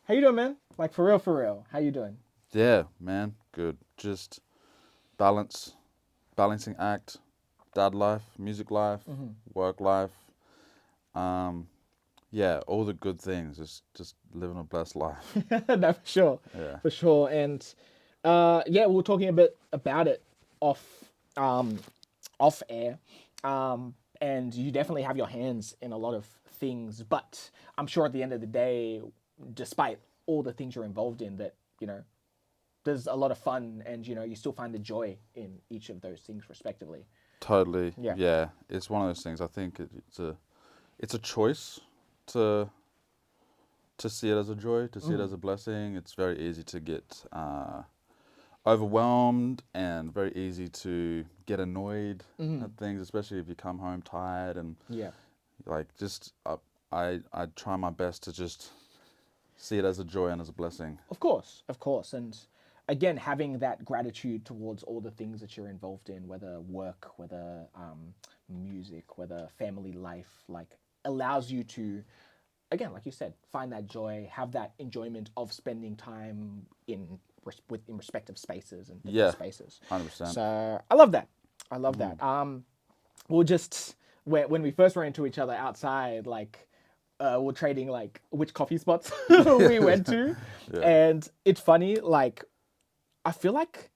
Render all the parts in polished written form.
How you doing, man? Like for real, for real. How you doing? Yeah, man, good. Just balance, balancing act, dad life, music life, work life. Um, yeah, all the good things. Just living a blessed life. No, for sure, Yeah, for sure. And yeah, we were talking a bit about it off um, off air. And you definitely have your hands in a lot of things, but I'm sure at the end of the day, despite all the things you're involved in, that there's a lot of fun, and you still find the joy in each of those things, respectively. totally. Yeah. Yeah, it's one of those things. I think it's a choice to to see it as a joy, to see it as a blessing. It's very easy to get overwhelmed and very easy to get annoyed at things, especially if you come home tired and Yeah. like just I try my best to just see it as a joy and as a blessing. Of course. And again, having that gratitude towards all the things that you're involved in, whether work, whether music, whether family life, like allows you to, again, like you said, find that joy, have that enjoyment of spending time in respective spaces and different Yeah, spaces. 100%. So I love that. I love that. We'll just when we first ran into each other outside, like we're trading like which coffee spots we went to, Yeah, and it's funny. Like I feel like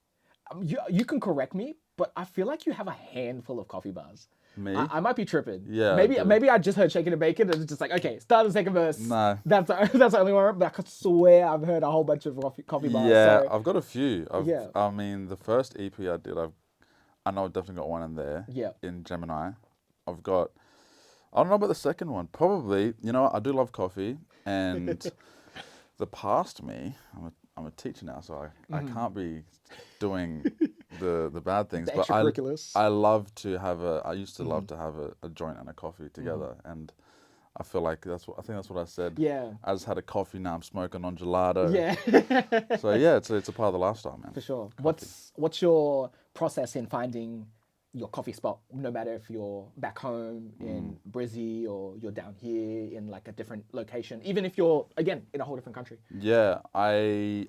you can correct me, but I feel like you have a handful of coffee bars. me? I might be tripping. Yeah, I do. Maybe I just heard shaking and bacon, and it's just like okay, start the second verse. No. That's the only one. But I could swear I've heard a whole bunch of coffee bars. Yeah, So I've got a few. yeah, I mean, the first EP I did, I know I've definitely got one in there yeah. in Gemini. I've got, I don't know about the second one. Probably, I do love coffee, and the past me, I'm a teacher now, so I can't be doing the bad things. The But extracurriculars. I love to have I used to love to have a joint and a coffee together, and I feel like I think that's what I said. Yeah, I just had a coffee, now I'm smoking on gelato. yeah. So yeah, it's a part of the lifestyle, man. For sure. Coffee. What's your process in finding your coffee spot? No matter if you're back home in Brizzy or you're down here in like a different location, even if you're again in a whole different country. Yeah, I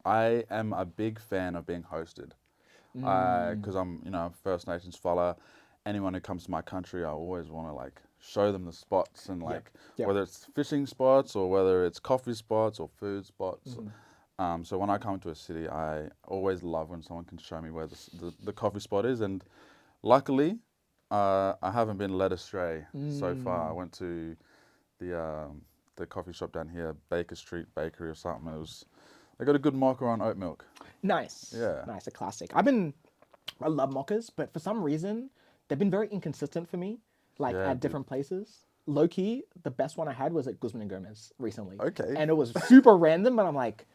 am a big fan of being hosted. Because I'm, a First Nations fella. Anyone who comes to my country, I always want to like show them the spots and Yep. like Yep. whether it's fishing spots or whether it's coffee spots or food spots. So when I come to a city, I always love when someone can show me where the coffee spot is. And luckily, I haven't been led astray so far. I went to the coffee shop down here, Baker Street Bakery or something. They got a good mocha on oat milk. Nice. Yeah. Nice, a classic. I love mochas, but for some reason they've been very inconsistent for me. Like Yeah, at dude. different places. Low key, the best one I had was at Guzman and Gomez recently. Okay. And it was super random, but I'm like,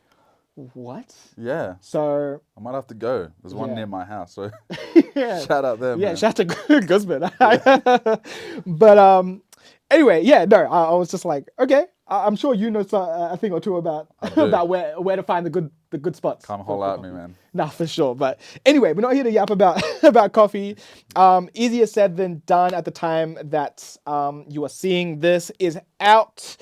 what? Yeah. So I might have to go. There's one yeah. near my house, so Yeah. shout out there, Yeah, man. shout out to Guzman. But anyway, yeah, no, I was just like, okay, I'm sure you know a thing or two about do. about where to find the good spots. Come for holler at me, coffee. man. Nah, for sure. But anyway, we're not here to yap about about coffee. Easier said than done. At the time that you are seeing this is out.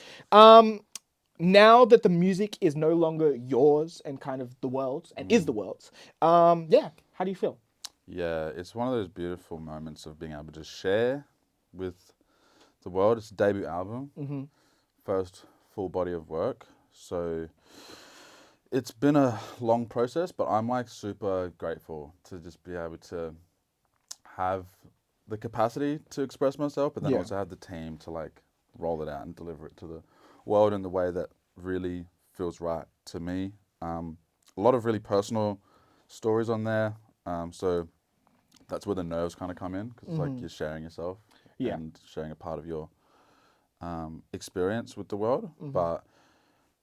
Now that the music is no longer yours and kind of the world's and is the world's. Yeah, how do you feel? Yeah, it's one of those beautiful moments of being able to share with the world. It's a debut album, first full body of work. So it's been a long process, but I'm like super grateful to just be able to have the capacity to express myself, but then Yeah. also have the team to like roll it out and deliver it to the world in the way that really feels right to me. A lot of really personal stories on there. So that's where the nerves kind of come in because it's like you're sharing yourself Yeah. and sharing a part of your experience with the world. But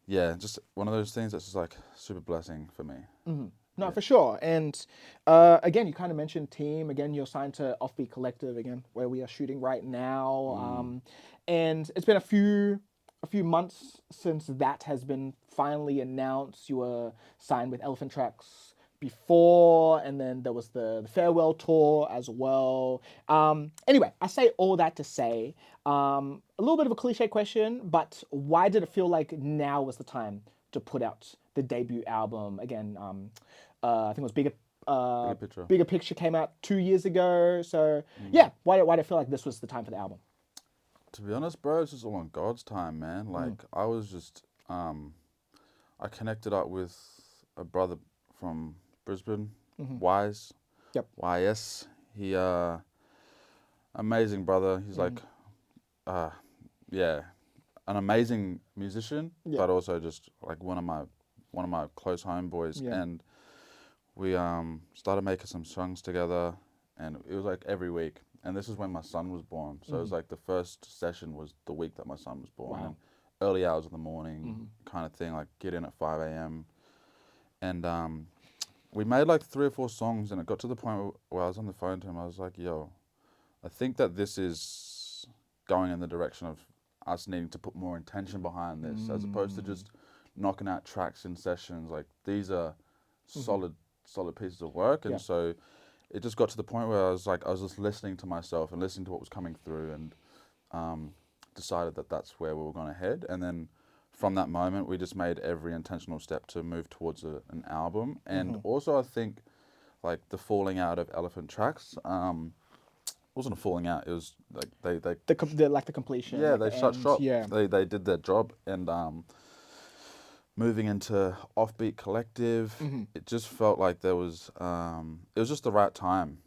yeah, just one of those things that's just like super blessing for me. No, for sure. And again, you kind of mentioned team. Again, you're signed to Offbeat Collective again, where we are shooting right now. And it's been a few months since that has been finally announced. You were signed with Elephant Tracks before, and then there was the farewell tour as well. Anyway, I say all that to say, a little bit of a cliche question, but why did it feel like now was the time to put out the debut album again? I think it was Bigger picture. Bigger Picture came out 2 years ago. So yeah, why did I feel like this was the time for the album? To be honest, bro, it's just all on God's time, man. Like I was just, I connected up with a brother from Brisbane, Wise, Yep. YS. He, amazing brother. He's like, yeah, an amazing musician, Yeah. but also just like one of my close homeboys. Yeah. And we started making some songs together, and it was like every week. And this is when my son was born, so it was like the first session was the week that my son was born, Wow. and early hours of the morning kind of thing, like get in at 5 a.m. And we made like 3 or 4 songs, and it got to the point where I was on the phone to him. I was like, "Yo, I think that this is going in the direction of us needing to put more intention behind this, as opposed to just knocking out tracks in sessions. Like these are solid pieces of work." And so it just got to the point where I was just listening to myself and listening to what was coming through, and decided that that's where we were going to head. And then from that moment, we just made every intentional step to move towards an album. And also, I think like the falling out of Elephant Tracks wasn't a falling out. It was like they The completion. yeah, like they the shut end, shop. Yeah. They did their job, and moving into Offbeat Collective, it just felt like there was it was just the right time.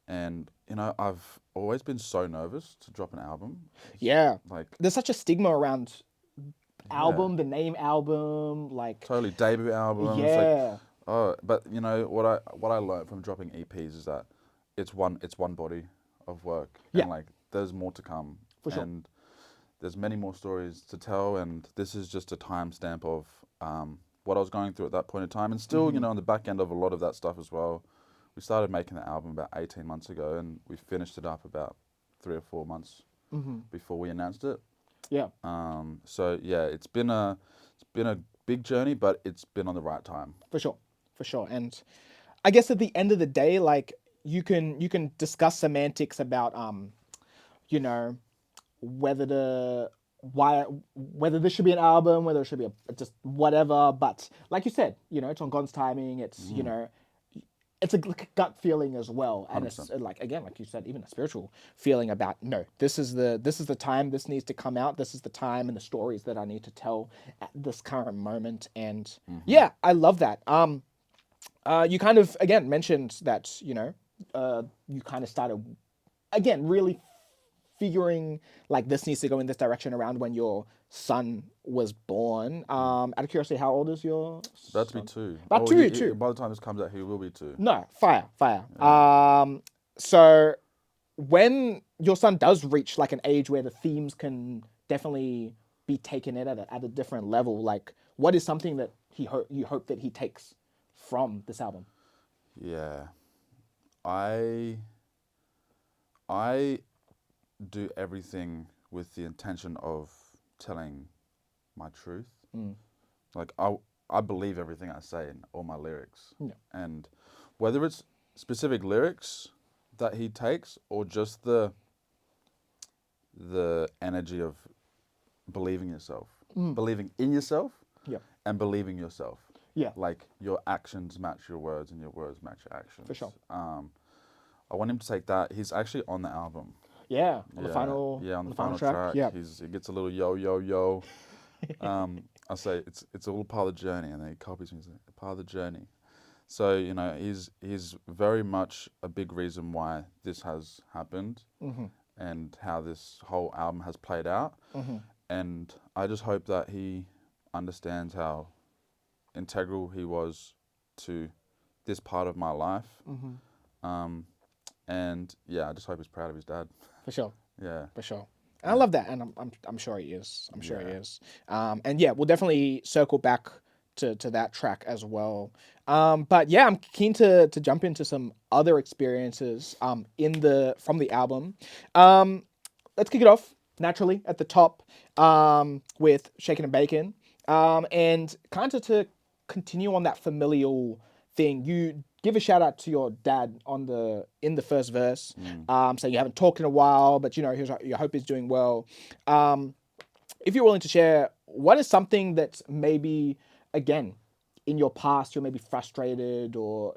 And you know, I've always been so nervous to drop an album. Yeah. Like There's such a stigma around album, the name album, like totally debut albums. Like, yeah. oh, but you know what I learned from dropping EPs is that it's one body of work, Yeah. and like there's more to come, For sure. and there's many more stories to tell, and this is just a timestamp of what I was going through at that point in time, and still, you know, on the back end of a lot of that stuff as well. We started making the album about 18 months ago, and we finished it up about 3 or 4 months before we announced it. Yeah. So yeah, it's been a big journey, but it's been on the right time. For sure. For sure. And I guess at the end of the day, like you can discuss semantics about you know, whether this should be an album, whether it should be a just whatever. But like you said, you know, it's on God's timing. It's you know, it's a gut feeling as well, and it's 100%. like again, like you said, even a spiritual feeling about no, this is the time this needs to come out. This is the time and the stories that I need to tell at this current moment. And yeah, I love that. You kind of again mentioned that you know, you kind of started again really figuring like this needs to go in this direction around when your son was born. Out of curiosity, how old is your About to be son? 2. About two. By the time this comes out, he will be 2. No, fire. So when your son does reach like an age where the themes can definitely be taken in at a different level, like what is something that you hope that he takes from this album? Yeah, I do everything with the intention of telling my truth. Like I believe everything I say in all my lyrics. Yeah. And whether it's specific lyrics that he takes or just the energy of believing yourself, believing in yourself, Yeah. and believing yourself. Yeah. Like your actions match your words and your words match your actions. For sure. I want him to take that. He's actually on the album. Yeah, on the final. Yeah, on the final track. Yeah. He gets a little yo yo yo. I say it's all part of the journey, and then he copies me. He's like, part of the journey. So you know, he's very much a big reason why this has happened, and how this whole album has played out. And I just hope that he understands how integral he was to this part of my life. And yeah, I just hope he's proud of his dad. For sure. Yeah. For sure. And I love that, and I'm sure he is. I'm sure he is. And yeah, we'll definitely circle back to that track as well. But yeah, I'm keen to jump into some other experiences from the album. Let's kick it off naturally at the top with Shaken and Bacon, and kind of to continue on that familial thing. You give a shout out to your dad in the first verse, saying you haven't talked in a while, but you know you hope he's doing well. If you're willing to share, what is something that maybe again in your past you're maybe frustrated or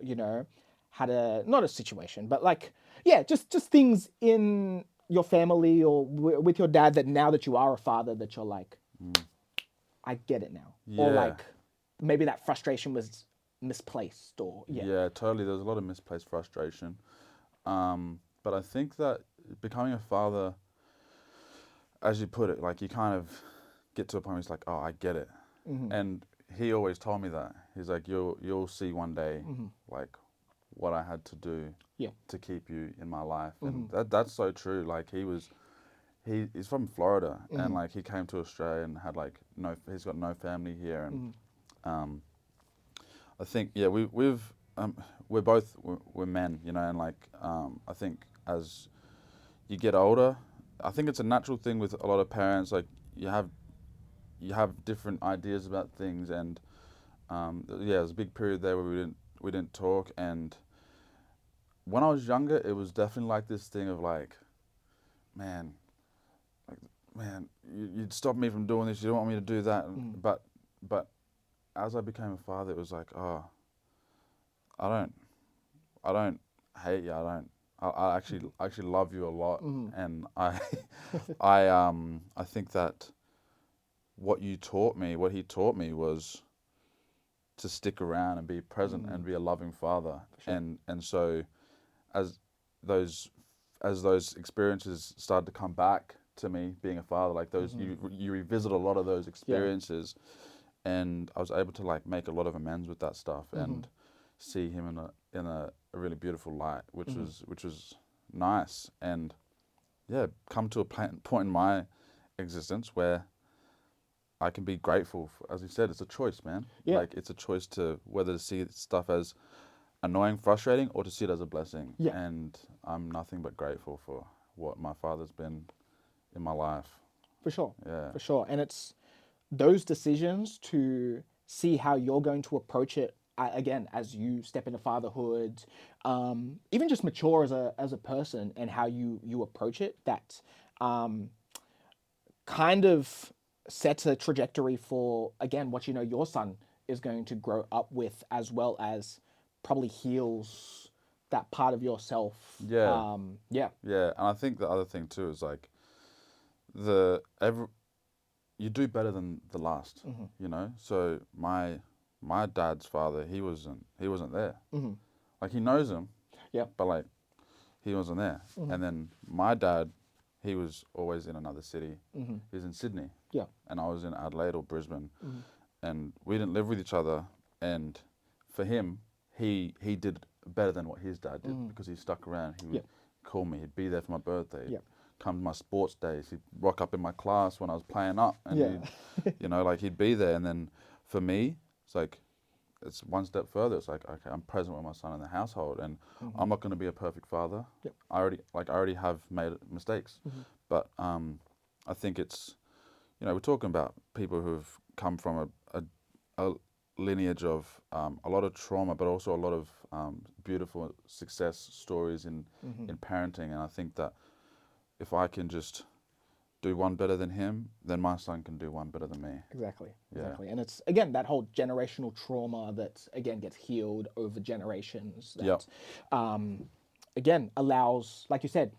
had a not a situation, but like just things in your family or with your dad that now that you are a father that you're like, I get it now, or Yeah. like maybe that frustration was misplaced, or Yeah, totally. There's a lot of misplaced frustration. But I think that becoming a father, as you put it, like you kind of get to a point where it's like, oh, I get it. And he always told me that. He's like, you'll see one day, like what I had to do to keep you in my life, and that's so true. Like he's from Florida, and like he came to Australia and had like he's got no family here, and I think we're men, and like I think as you get older, I think it's a natural thing with a lot of parents. Like you have different ideas about things, and there's a big period there where we didn't talk. And when I was younger, it was definitely like this thing of like, man, you'd stop me from doing this. You don't want me to do that. But as I became a father, it was like, oh, I don't hate you. I actually love you a lot, and I think that what he taught me was to stick around and be present and be a loving father. Sure. And so as those experiences started to come back to me being a father, like those you revisit a lot of those experiences, and I was able to like make a lot of amends with that stuff and see him in a really beautiful light, which was nice. And come to a point in my existence where I can be grateful for, as you said, it's a choice, man. Yeah. Like it's a choice to whether to see stuff as annoying, frustrating, or to see it as a blessing. Yeah. And I'm nothing but grateful for what my father's been in my life. For sure. Yeah. For sure. And it's those decisions to see how you're going to approach it again as you step into fatherhood, even just mature as a person and how you approach it, that kind of sets a trajectory for again what your son is going to grow up with, as well as probably heals that part of yourself. Yeah. Yeah, and I think the other thing too is like you do better than the last, So my dad's father, he wasn't there. Like he knows him, but like he wasn't there. And then my dad, he was always in another city. He was in Sydney, and I was in Adelaide or Brisbane, and we didn't live with each other. And for him, he did better than what his dad did because he stuck around. He would call me. He'd be there for my birthday. Come to my sports days. He'd rock up in my class when I was playing up, and he'd, like he'd be there. And then for me, it's like it's one step further. It's like, okay, I'm present with my son in the household, and I'm not going to be a perfect father. I already have made mistakes, but I think it's, we're talking about people who've come from a lineage of a lot of trauma, but also a lot of beautiful success stories in parenting. And I think that if I can just do one better than him, then my son can do one better than me. Exactly. And it's again that whole generational trauma that again gets healed over generations. That again allows, like you said,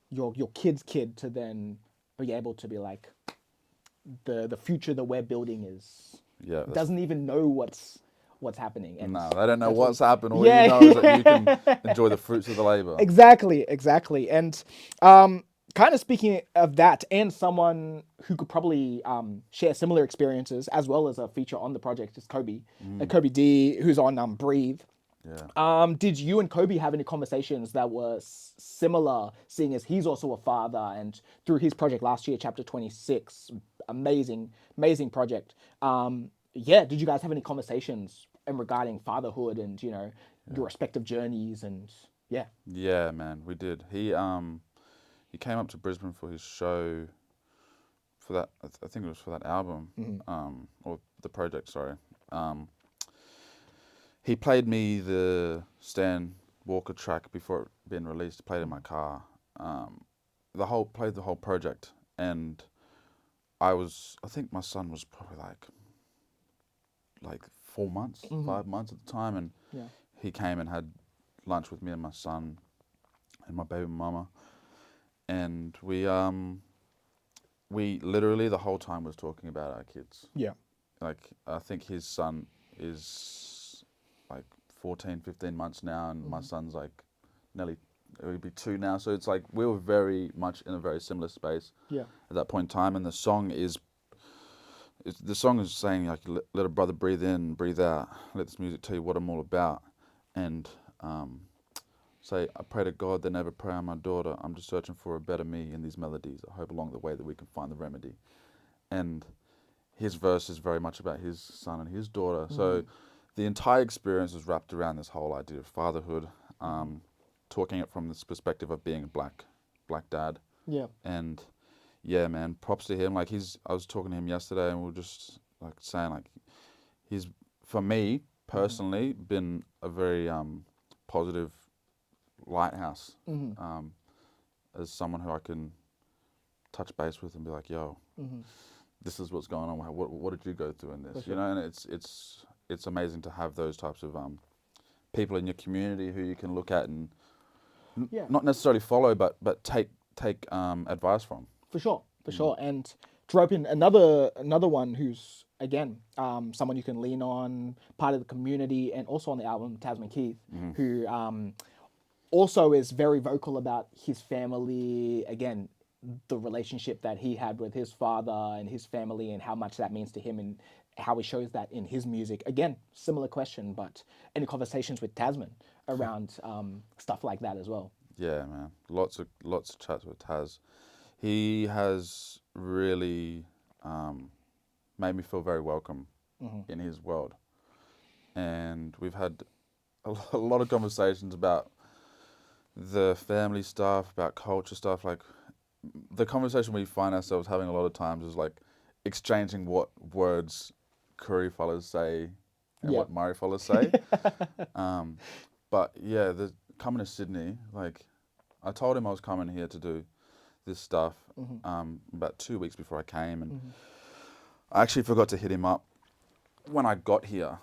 your kid's kid to then be able to be like, the future that we're building is doesn't even know what's happening. And no, they don't know what's happened. All you know is that you can enjoy the fruits of the labor. Exactly. And kind of speaking of that, and someone who could probably share similar experiences as well as a feature on the project is Kobe, Kobe D, who's on Breathe. Did you and Kobe have any conversations that were similar, seeing as he's also a father, and through his project last year, Chapter 26, amazing project. Did you guys have any conversations regarding fatherhood and your respective journeys and Yeah, man, we did. He came up to Brisbane for his show, for that, I think it was for that album, or the project, sorry. he played me the Stan Walker track before it been released. Played it in my car. Played the whole project, and I think my son was probably like 4 months, 5 months at the time, and Yeah. he came and had lunch with me and my son and my baby mama, and we literally the whole time was talking about our kids. Yeah. Like, I think his son is like 14, 15 months now, and my son's like nearly, it would be 2 now. So it's like we were very much in a very similar space Yeah. at that point in time. And the song is saying like, let a brother breathe in, breathe out. Let this music tell you what I'm all about. And say, I pray to God they never pray on my daughter. I'm just searching for a better me in these melodies. I hope along the way that we can find the remedy. And his verse is very much about his son and his daughter. So the entire experience was wrapped around this whole idea of fatherhood, talking it from this perspective of being a black dad. Yeah. And yeah, man, props to him. Like, I was talking to him yesterday, and we were just like saying, like, he's, for me personally, been a very positive lighthouse, as someone who I can touch base with and be like, yo, this is what's going on. What did you go through in this? For sure. You know, and it's amazing to have those types of people in your community who you can look at and not necessarily follow, but take advice from. For sure, for sure. And to rope in another one who's, again, someone you can lean on, part of the community, and also on the album, Tasman Keith, who also is very vocal about his family, again, the relationship that he had with his father and his family, and how much that means to him, and how he shows that in his music. Again, similar question, but any conversations with Tasman around stuff like that as well? Yeah, man. Lots of chats with Taz. He has really made me feel very welcome in his world. And we've had a lot of conversations about the family stuff, about culture stuff. Like, the conversation we find ourselves having a lot of times is like exchanging what words Kuri fellas say and what Murray fellas say. But yeah, coming to Sydney, like, I told him I was coming here to do this stuff about 2 weeks before I came, and I actually forgot to hit him up when I got here,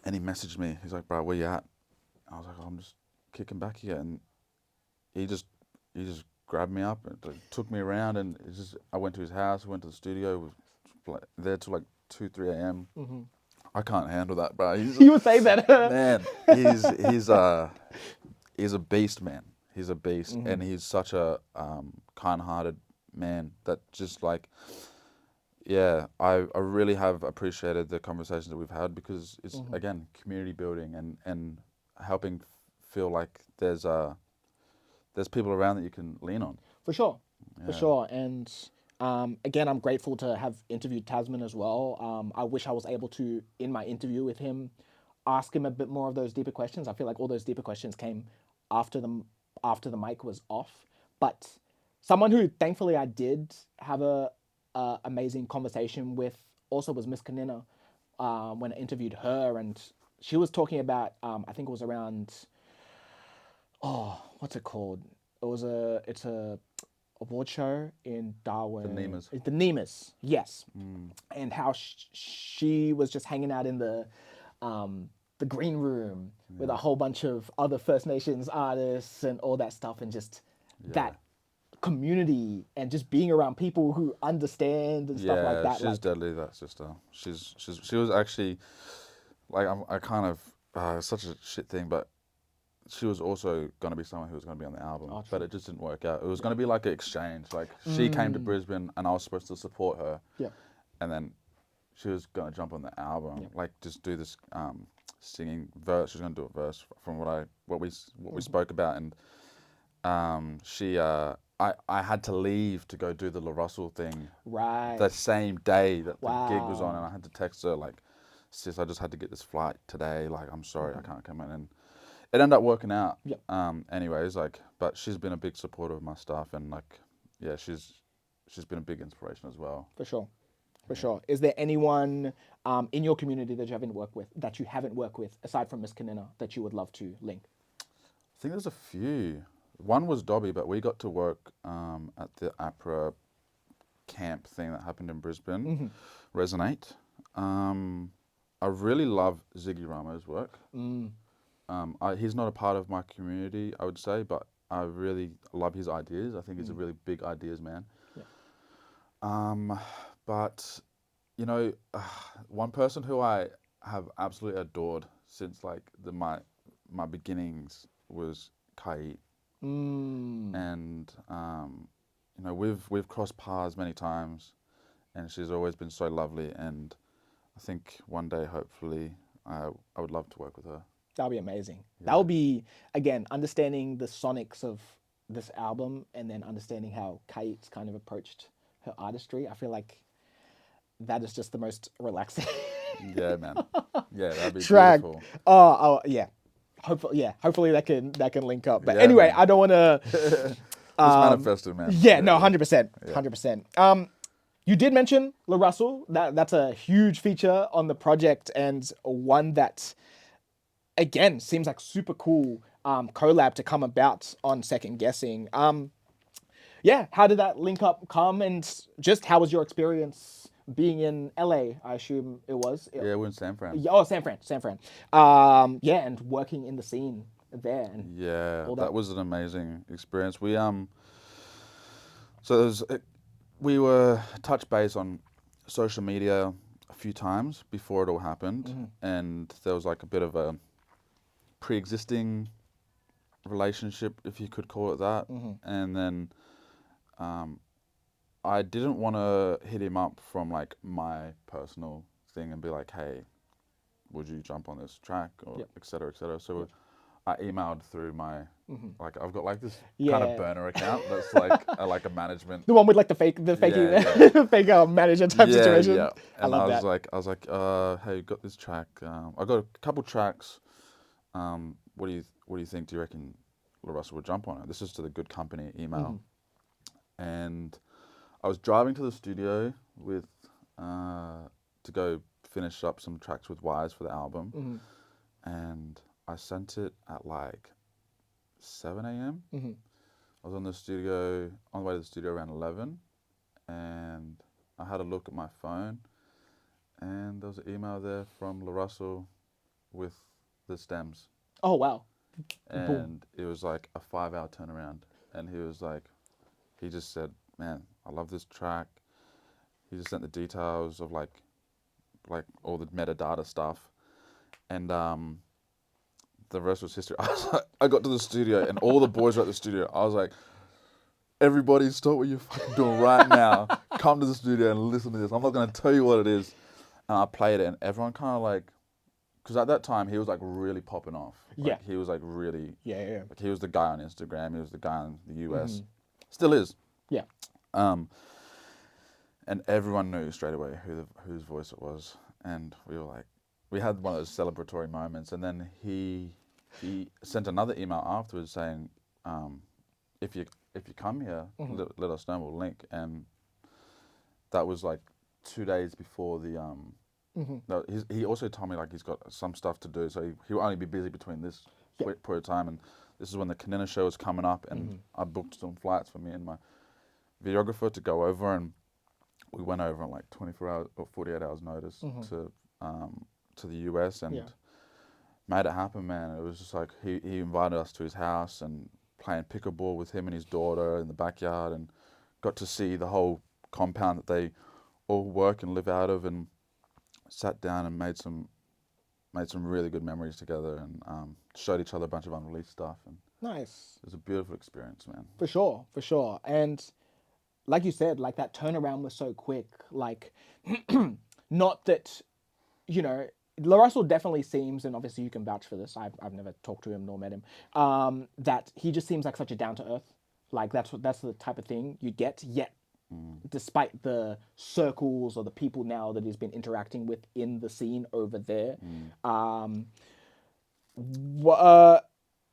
and he messaged me. He's like, "Bro, where you at?" I was like, "I'm just kicking back here," and he just grabbed me up and took me around, and I went to his house, went to the studio, was there till like 2, 3 a.m. I can't handle that, bro. You would say that. Man, he's a beast, man. He's a beast, and he's such a kind-hearted man that just like, yeah, I really have appreciated the conversations that we've had, because it's again community building and helping feel like there's people around that you can lean on. For sure, for sure. And again, I'm grateful to have interviewed Tasman as well. I wish I was able to, in my interview with him, ask him a bit more of those deeper questions. I feel like all those deeper questions came after the mic was off. But someone who thankfully I did have a amazing conversation with also was Miss Kanina, when I interviewed her, and she was talking about I think it was around, what's it called? It's a award show in Darwin. The Nemas. The Nemas, yes. And how she was just hanging out in the green room with a whole bunch of other First Nations artists and all that stuff, and just that community and just being around people who understand and stuff like that. She's deadly, that sister. She was actually, like, I kind of, it's such a shit thing, but she was also going to be someone who was going to be on the album, but it just didn't work out. It was going to be like an exchange. Like, she came to Brisbane and I was supposed to support her. Yeah. And then she was going to jump on the album, like just do this singing verse. She was going to do a verse from what we spoke about. And I had to leave to go do the Larussell thing. Right. The same day that the gig was on, and I had to text her like, "Sis, I just had to get this flight today. Like, I'm sorry, I can't come in." And it ended up working out. Anyways, like, but she's been a big supporter of my stuff, and like, yeah, she's been a big inspiration as well. For sure. For sure. Is there anyone in your community that you haven't worked with, aside from Miss Kanina, that you would love to link? I think there's a few. One was Dobby, but we got to work at the APRA camp thing that happened in Brisbane, Resonate. I really love Ziggy Ramo's work. He's not a part of my community, I would say, but I really love his ideas. I think he's a really big ideas man. Yeah. But, you know, one person who I have absolutely adored since like my beginnings was Kai. And you know, we've crossed paths many times, and she's always been so lovely. And I think one day, hopefully, I would love to work with her. That'll be amazing. Yeah. That'll be, again, understanding the sonics of this album and then understanding how Kate's kind of approached her artistry. I feel like that is just the most relaxing Yeah, man. Yeah, that'd be track. beautiful. Oh, yeah. Hopefully that can link up. But Yeah, anyway, man. I don't want to. Just manifested, man. Yeah, no, 100%, 100%. You did mention Larussell. That's a huge feature on the project, and one that, again, seems like super cool collab to come about on Second Guessing. Yeah, how did that link up come, and just how was your experience being in LA? I assume it was. Yeah, we're in San Fran. Oh, San Fran. Yeah, and working in the scene there. And Yeah, all that was an amazing experience. So we were touch base on social media a few times before it all happened, and there was like a bit of a pre-existing relationship, if you could call it that. And then I didn't want to hit him up from like my personal thing and be like, hey, would you jump on this track, or et cetera, et cetera. So I emailed through my, like, I've got like this kind of burner account that's like a management. The one with like the fake fake manager type situation. Yeah. And I love that. I was like, hey, you got this track. I got a couple tracks. What do you think? Do you reckon Larussell would jump on it? This is to the Good Company email. And I was driving to the studio with to go finish up some tracks with Wise for the album, and I sent it at like 7 a.m. I was on the way to the studio around 11, and I had a look at my phone, and there was an email there from Larussell with the stems. Oh, wow. And Boom. it was like a 5-hour turnaround, and he just said, man, I love this track. He just sent the details of like all the metadata stuff, and the rest was history. I got to the studio, and all the boys were at the studio. I was like, everybody stop what you're fucking doing right now. Come to the studio and listen to this. I'm not going to tell you what it is. And I played it, and everyone kind of like, because at that time he was like really popping off. Like, he was like really, like he was the guy on Instagram. He was the guy in the US. Still is. Yeah. And everyone knew straight away whose voice it was, and we were like, we had one of those celebratory moments. And then he sent another email afterwards saying, if you come here, let us know, we'll link. And that was like 2 days before the no, he also told me like he's got some stuff to do, so he'll only be busy between this period of time, and this is when the Kanina show is coming up, and I booked some flights for me and my videographer to go over, and we went over on like 24 hours or 48 hours notice to the US, and made it happen, man. It was just like he invited us to his house and playing pickleball with him and his daughter in the backyard, and got to see the whole compound that they all work and live out of, and sat down and made some really good memories together, and showed each other a bunch of unreleased stuff. And nice. It was a beautiful experience, man. For sure. And like you said, like that turnaround was so quick. Like, not that, you know, Larussell definitely seems, and obviously you can vouch for this, I've never talked to him nor met him, that he just seems like such a down to earth. Like that's the type of thing you get. Yet, despite the circles or the people now that he's been interacting with in the scene over there,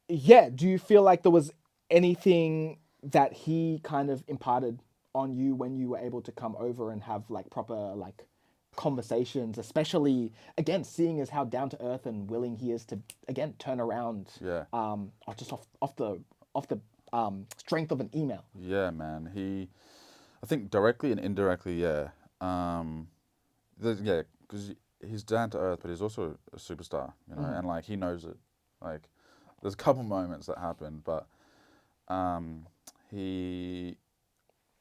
yeah, do you feel like there was anything that he kind of imparted on you when you were able to come over and have like proper like conversations, especially again seeing as how down to earth and willing he is to again turn around Yeah. just off the strength of an email. Yeah, man. I think directly and indirectly, yeah. Yeah, because he's down to earth, but he's also a superstar, you know, and like he knows it. Like, there's a couple moments that happened, but he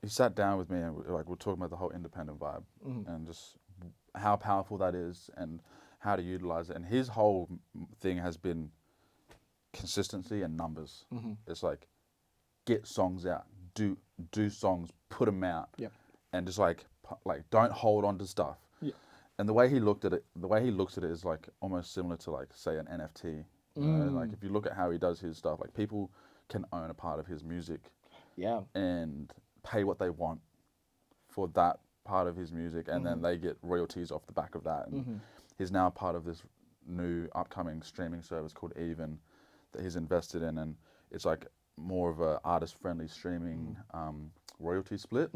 sat down with me and we're talking about the whole independent vibe and just how powerful that is and how to utilize it. And his whole thing has been consistency and numbers. It's like get songs out, do songs, put them out, Yep. and just like don't hold on to stuff. Yeah. And the way he looks at it is like almost similar to like say an NFT. You know? Like if you look at how he does his stuff, like people can own a part of his music, Yeah. and pay what they want for that part of his music, and then they get royalties off the back of that. And he's now part of this new upcoming streaming service called Even that he's invested in, and it's like more of a artist-friendly streaming royalty split.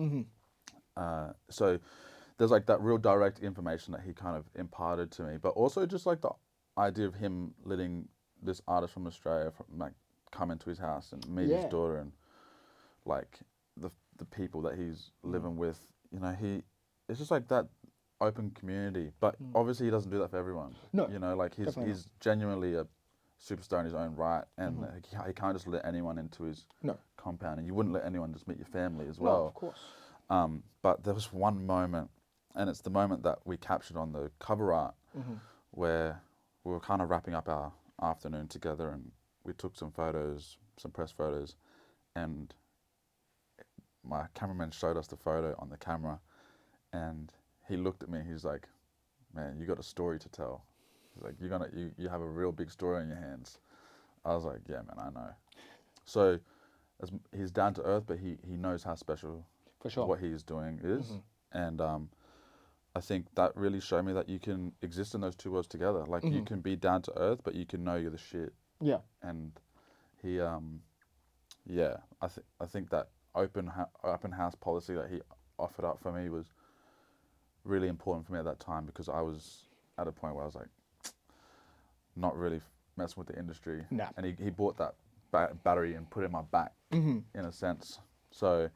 So there's like that real direct information that he kind of imparted to me, but also just like the idea of him letting this artist from Australia like come into his house and meet his daughter, and like the people that he's living with. You know, it's just like that open community. But obviously he doesn't do that for everyone. No, you know, like he's genuinely a superstar in his own right, and he can't just let anyone into his compound, and you wouldn't let anyone just meet your family as well. No, of course. But there was one moment, and it's the moment that we captured on the cover art, where we were kind of wrapping up our afternoon together, and we took some photos, some press photos, and my cameraman showed us the photo on the camera, and he looked at me. He's like, "Man, you got a story to tell." He's like, you have a real big story on your hands." I was like, "Yeah, man, I know." So he's down to earth, but he knows how special For sure. what he's doing is, and I think that really showed me that you can exist in those two worlds together. Like you can be down to earth, but you can know you're the shit. Yeah. And he, yeah, I think that open house policy that he offered up for me was really important for me at that time, because I was at a point where I was like not really messing with the industry. Nah. And he bought that battery and put it in my back in a sense. So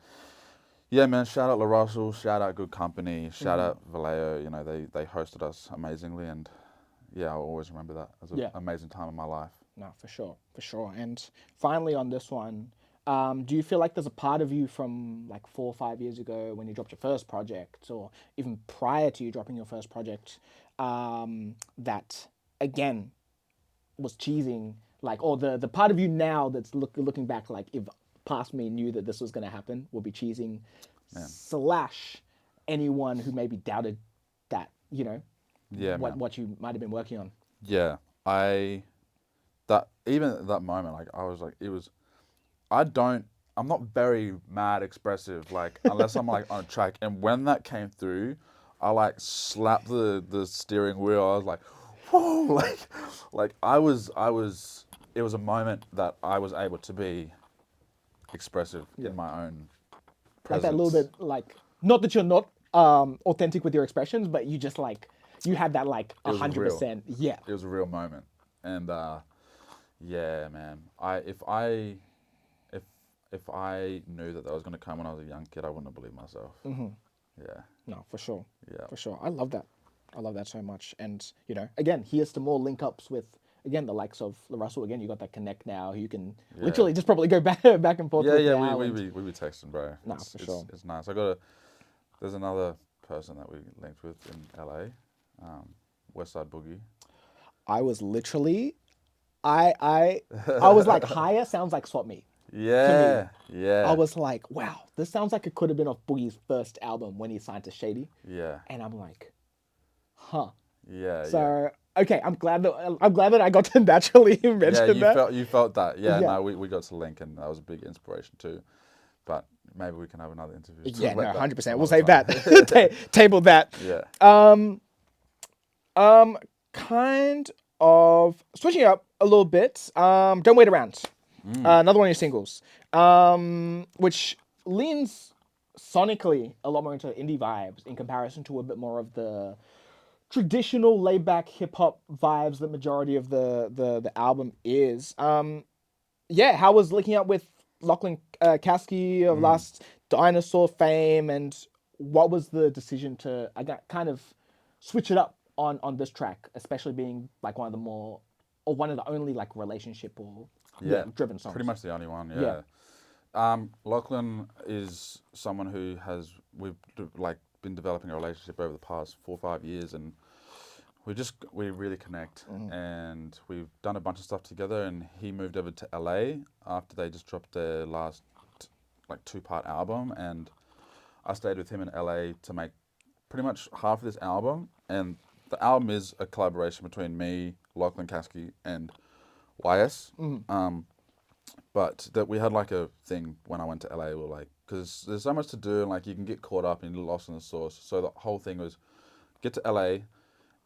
yeah, man, shout out Larussell, shout out Good Company, shout out Vallejo. You know, they hosted us amazingly, and yeah, I'll always remember that as an amazing time in my life. No, for sure, for sure. And finally on this one, do you feel like there's a part of you from like 4 or 5 years ago when you dropped your first project, or even prior to you dropping your first project, that again was cheesing, like, or the part of you now that's looking back, like if past me knew that this was going to happen, will be cheesing, slash anyone who maybe doubted that, you know, what you might have been working on. Yeah, even at that moment, like I was like, I'm not very mad expressive, like unless I'm like on a track. And when that came through, I like slapped the steering wheel. I was like, whoa, like I was, it was a moment that I was able to be expressive in my own presence. Like that little bit, like, not that you're not authentic with your expressions, but you just like, you had that like 100%. Yeah. It was a real moment. And yeah, man, if I knew that was going to come when I was a young kid, I wouldn't have believed myself. Yeah. No, for sure. Yeah. For sure. I love that. I love that so much. And, you know, again, here's to more link ups with, again, the likes of Larussell. Again, you got that connect now. You can literally just probably go back and forth. Yeah, we be texting, bro. No, for sure. It's nice. There's another person that we linked with in LA, Westside Boogie. I was literally, I was like, higher sounds like Swap Me. Yeah, yeah. I was like, wow, this sounds like it could have been off Boogie's first album when he signed to Shady. Yeah. And I'm like, huh. Yeah. So okay, I'm glad that I got to naturally mention that. You felt that. Yeah. No, we got to link, and that was a big inspiration too. But maybe we can have another interview. Yeah, no, 100%. We'll save that. Table that. Yeah. Kind of switching it up a little bit. Don't Wait Around. Another one of your singles, which leans sonically a lot more into indie vibes in comparison to a bit more of the traditional laid back hip hop vibes that majority of the album is. Yeah, how was linking up with Lachlan Kasky of Last Dinosaur fame, and what was the decision to kind of switch it up on this track, especially being like one of the more or one of the only like relationship or driven songs. Pretty much the only one. Yeah. Lachlan is someone who we've like been developing a relationship over the past 4 or 5 years, and we really connect, and we've done a bunch of stuff together. And he moved over to LA after they just dropped their last like 2-part album, and I stayed with him in LA to make pretty much half of this album. And the album is a collaboration between me, Lachlan Kasky, and YS. But that we had like a thing when I went to LA. We were like, because there's so much to do, and like you can get caught up and lost in the sauce. So the whole thing was get to LA.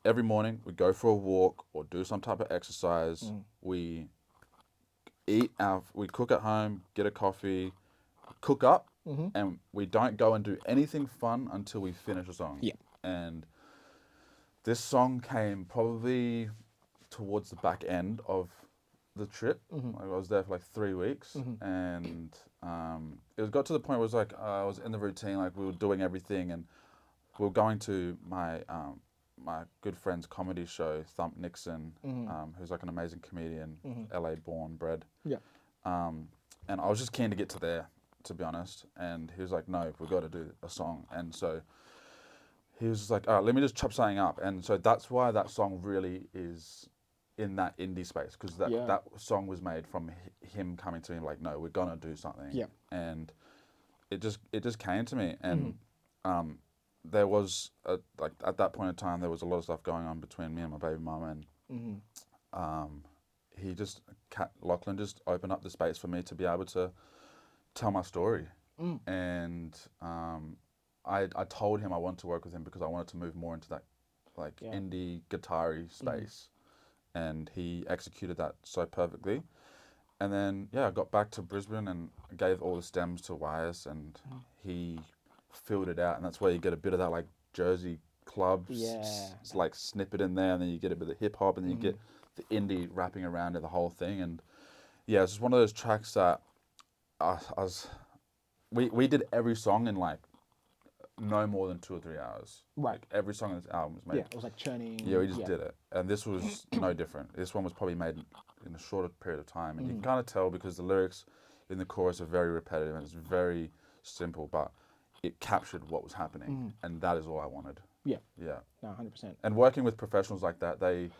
Every morning we go for a walk or do some type of exercise. We we cook at home, get a coffee, cook up, and we don't go and do anything fun until we finish a song. Yeah. And this song came probably towards the back end of the trip. Like I was there for like 3 weeks, and it got to the point where it was like I was in the routine, like we were doing everything, and we were going to my my good friend's comedy show, Thump Nixon, who's like an amazing comedian, LA born, bred. Yeah. And I was just keen to get to there, to be honest. And he was like, no, we've got to do a song. And so he was just like, all right, let me just chop something up. And so that's why that song really is in that indie space, because that song was made from him coming to me like, no, we're going to do something. Yeah. And it just came to me. And there was like at that point in time there was a lot of stuff going on between me and my baby mama, and Lachlan just opened up the space for me to be able to tell my story. And I told him I wanted to work with him because I wanted to move more into that like indie guitar-y space, and he executed that so perfectly. And then I got back to Brisbane and gave all the stems to YS, and he filled it out, and that's where you get a bit of that like Jersey clubs, it's like snippet in there, and then you get a bit of hip hop, and then you get the indie wrapping around it, the whole thing. And it's just one of those tracks that we did every song in like no more than 2 or 3 hours. Right. Like every song on this album was made. Yeah, it was like churning. Yeah, we just did it, and this was no different. This one was probably made in a shorter period of time, and you can kind of tell because the lyrics in the chorus are very repetitive and it's very simple, but it captured what was happening, and that is all I wanted. Yeah. Yeah. No, 100%. And working with professionals like that, they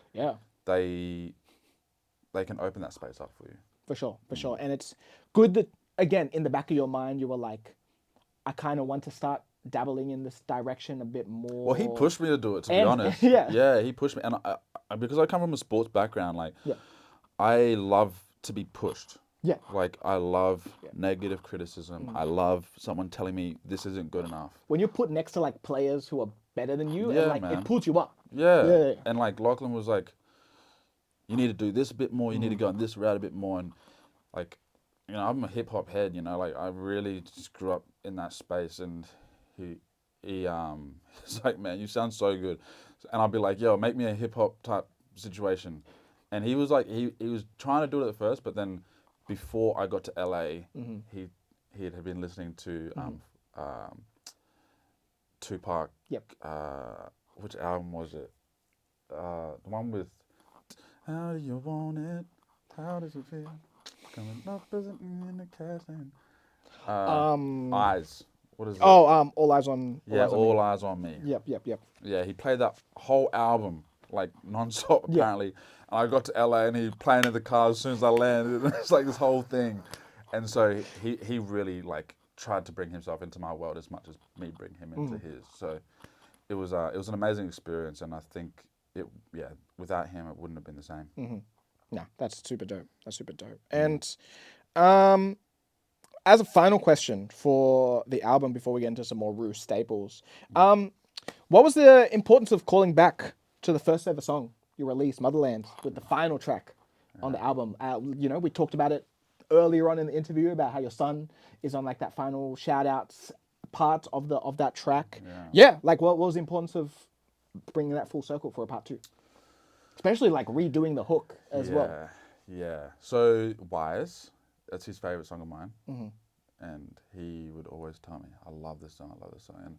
can open that space up for you. For sure. And it's good that, again, in the back of your mind, you were like, I kind of want to start dabbling in this direction a bit more. Well, he pushed me to do it, to be honest. Yeah, he pushed me. And I, because I come from a sports background, like, I love to be pushed. Yeah. Like, I love negative criticism. I love someone telling me this isn't good enough. When you're put next to, like, players who are better than you, and, like, man. it pulls you up. Yeah. And, like, Lachlan was like, you need to do this a bit more. You need to go on this route a bit more. And, like, you know, I'm a hip-hop head, you know. Like, I really just grew up in that space. And he's like, man, you sound so good. And I'll be like, yo, make me a hip-hop type situation. And he was like, he was trying to do it at first, but then before I got to LA, he had been listening to Tupac. Yep. Which album was it? The one with How Do You Want It? How Does It Feel? Coming up isn't in the casting. Eyes. What is it? Oh, All Eyes on All Eyes on Me. Yep. Yeah, he played that whole album like non-stop apparently. And I got to LA and he playing in the car as soon as I landed. It's like this whole thing. And so he really like tried to bring himself into my world as much as me bring him into his. So it was an amazing experience, and I think without him it wouldn't have been the same. No, that's super dope. And as a final question for the album before we get into some more Roo staples, what was the importance of calling back to the first ever song you released, Motherland, with the final track on the album? You know, we talked about it earlier on in the interview about how your son is on like that final shout outs part of that track. Yeah. Yeah, like what was the importance of bringing that full circle for a part 2? Especially like redoing the hook as well. Yeah. So Wise, that's his favorite song of mine, Mm-hmm. and he would always tell me, "I love this song. I love this song." And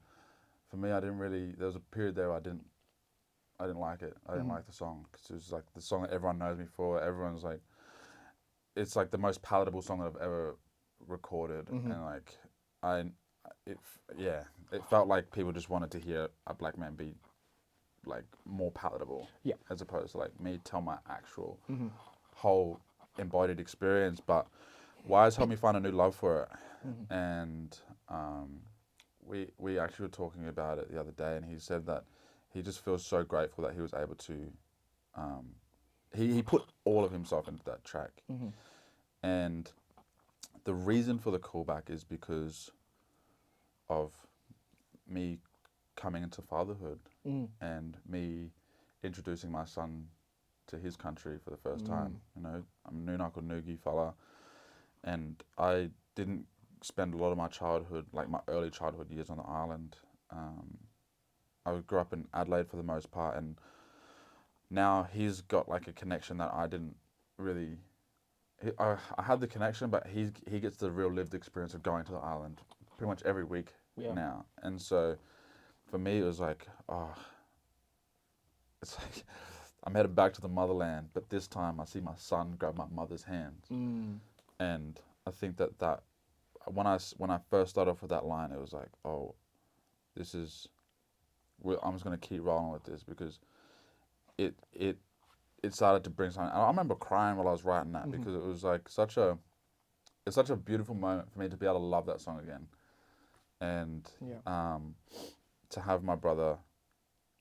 for me, I didn't really. There was a period there where I didn't like it. I didn't Mm-hmm. like the song because it was like the song that everyone knows me for. Everyone's like, it's like the most palatable song that I've ever recorded, Mm-hmm. and like I, it felt like people just wanted to hear a black man be like more palatable, Yeah. as opposed to like me tell my actual Mm-hmm. whole embodied experience. But Wise helped me find a new love for it, Mm-hmm. and we actually were talking about it the other day, and he said that he just feels so grateful that he was able to. He put all of himself into that track, Mm-hmm. and the reason for the callback is because of me coming into fatherhood Mm-hmm. and me introducing my son to his country for the first Mm-hmm. time. You know, I'm a Noonuccal Noogie fella, and I didn't spend a lot of my childhood, like my early childhood years, on the island. I grew up in Adelaide for the most part, and now he's got like a connection that I didn't really. I had the connection, but he gets the real lived experience of going to the island pretty much every week Yeah. now, and so for me it was like, oh, it's like I'm headed back to the motherland, but this time I see my son grab my mother's hands, Mm. and I think that when I first started off with that line, it was like, oh, this is, I'm just gonna keep rolling with this because it it it started to bring something. I remember crying while I was writing that Mm-hmm. because it was like it's such a beautiful moment for me to be able to love that song again, and Yeah. to have my brother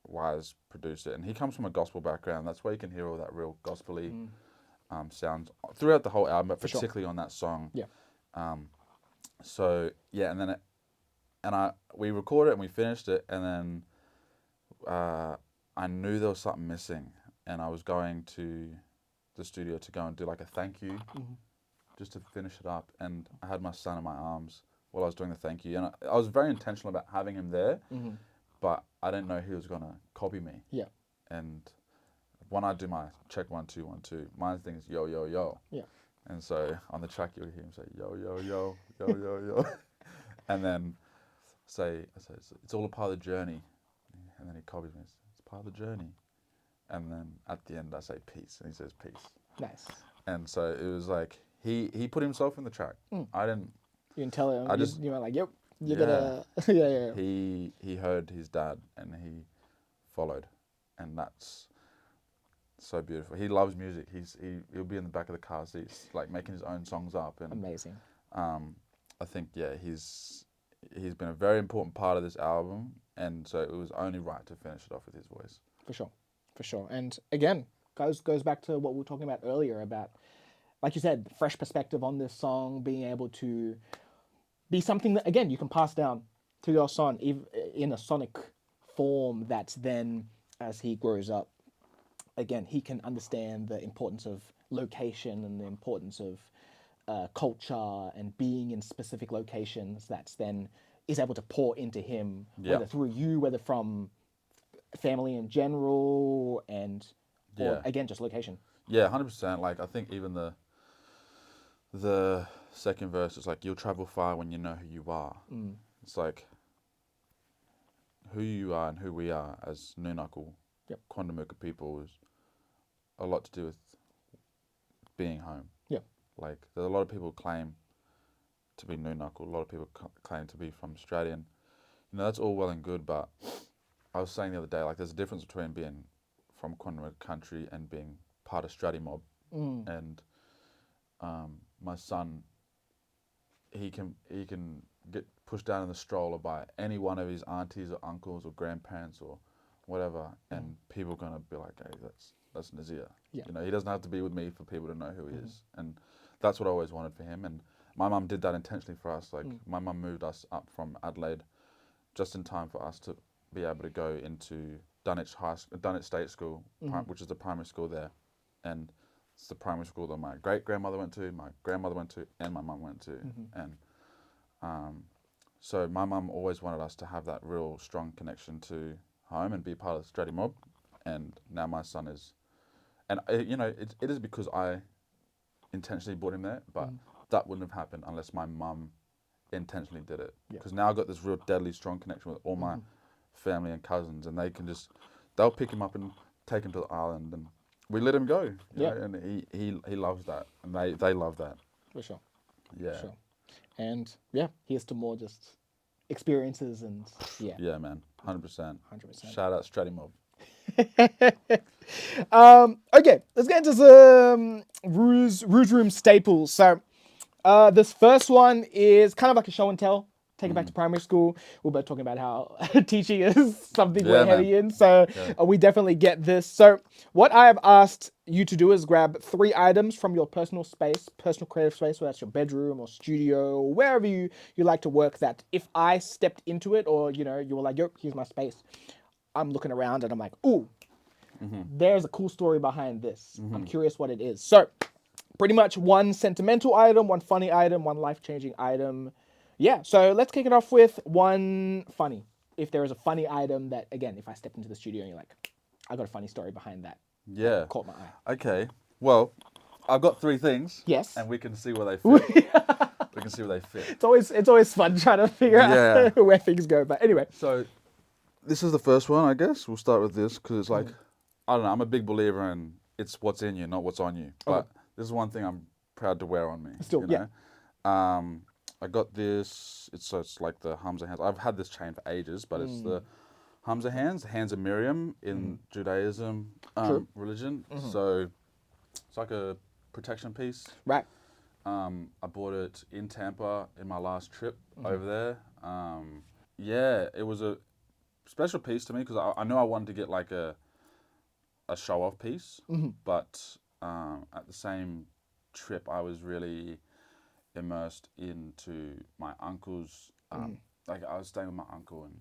Wise produce it, and he comes from a gospel background. That's why you can hear all that real gospely Mm. sounds throughout the whole album, but For sure. particularly on that song. Yeah. So yeah, and then we recorded it and we finished it, and then I knew there was something missing, and I was going to the studio to go and do like a thank you, Mm-hmm. just to finish it up. And I had my son in my arms while I was doing the thank you, and I was very intentional about having him there, Mm-hmm. but I didn't know he was gonna copy me. Yeah. And when I do my check 1 2 1 2, my thing is yo yo yo. Yeah. And so on the track you'll hear him say yo yo yo yo yo yo, and then I say it's all a part of the journey, and then he copies me. It's part of the journey, and then at the end I say peace, and he says peace. Nice. And so it was like he put himself in the track. Mm. I didn't. You can tell him. I just You were like, yep. You're yeah. gonna. Yeah. Yeah. He heard his dad and he followed, and that's so beautiful. He loves music. He'll be in the back of the car seats like making his own songs up, and Amazing. I think he's been a very important part of this album, and so it was only right to finish it off with his voice. For sure. For sure. And again, goes back to what we were talking about earlier about, like you said, fresh perspective on this song, being able to be something that again you can pass down to your son in a sonic form that then as he grows up again he can understand the importance of location and the importance of culture and being in specific locations that's then is able to pour into him Yeah. whether through you whether from family in general and or Yeah. again just location. Yeah, 100%. Like I think even the second verse is like you'll travel far when you know who you are. Mm. It's like who you are and who we are as Noonuccal Yep. Quandamooka people is a lot to do with being home. Yeah. Like there's a lot of people claim to be Noonuccal, a lot of people claim to be from Australia, and you know that's all well and good, but I was saying the other day like there's a difference between being from Quandamooka country and being part of Stratty mob. Mm. And my son, he can get pushed down in the stroller by any one of his aunties or uncles or grandparents or whatever, and people are gonna be like, hey, that's Nazir. Yeah. You know, he doesn't have to be with me for people to know who he is, and that's what I always wanted for him. And my mum did that intentionally for us. Like my mum moved us up from Adelaide just in time for us to be able to go into Dunwich State School, which is the primary school there, and it's the primary school that my great grandmother went to, my grandmother went to, and my mum went to, and so my mum always wanted us to have that real strong connection to home and be part of the Strati mob, and now my son is, and it is because I intentionally brought him there, but that wouldn't have happened unless my mum intentionally did it. Yeah. Because now I've got this real deadly strong connection with all my family and cousins, and they'll pick him up and take him to the island, and we let him go. You Yeah. know, and he loves that, and they love that. For sure. Yeah. Sure. And yeah, here's to more just experiences and yeah. Yeah, man, 100%. 100%. Shout out Strati Mob. Okay, let's get into some Rouge Room staples. So, this first one is kind of like a show and tell. Take it back to primary school. We're both talking about how teaching is something Yeah, we're man. heavy in. So we definitely get this. So what I have asked you to do is grab 3 items from your personal space, personal creative space, whether that's your bedroom or studio or wherever you like to work, that if I stepped into it or, you were like, yo, here's my space. I'm looking around and I'm like, ooh, there's a cool story behind this. I'm curious what it is. So pretty much one sentimental item, one funny item, one life-changing item. Yeah, so let's kick it off with one funny. If there is a funny item that, again, if I stepped into the studio and you're like, I got a funny story behind that. Yeah. That caught my eye. Okay. Well, I've got 3 things. Yes. And we can see where they fit. We can see where they fit. It's always fun trying to figure out where things go. But anyway. So, this is the first one, I guess. We'll start with this because it's like, I don't know, I'm a big believer in it's what's in you, not what's on you. But this is one thing I'm proud to wear on me. Still, you know? I got this, it's like the Hamza hands. I've had this chain for ages, but it's the Hamza hands of Miriam in Judaism religion. So it's like a protection piece. Right. I bought it in Tampa in my last trip over there. Yeah, it was a special piece to me because I knew I wanted to get like a show-off piece, but at the same trip I was really immersed into my uncle's. Like I was staying with my uncle, and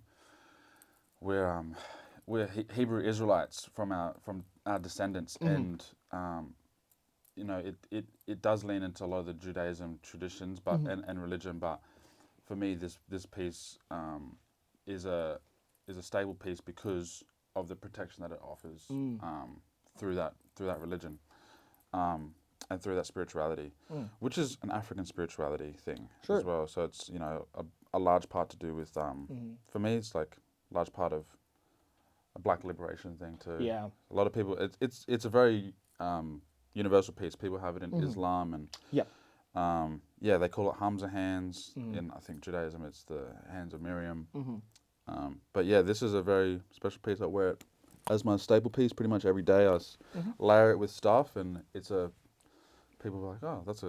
we're Hebrew Israelites from our descendants, and it does lean into a lot of the Judaism traditions, but and religion. But for me, this piece is a stable piece because of the protection that it offers through that religion. And through that spirituality, which is an African spirituality thing as well. So it's a large part to do with for me it's like a large part of a black liberation thing too. Yeah. A lot of people it's a very universal piece. People have it in Islam and they call it Hamza hands. In I think Judaism it's the hands of Miriam. But yeah, this is a very special piece. I wear it as my staple piece pretty much every day. I layer it with stuff, and it's a people are like, oh, that's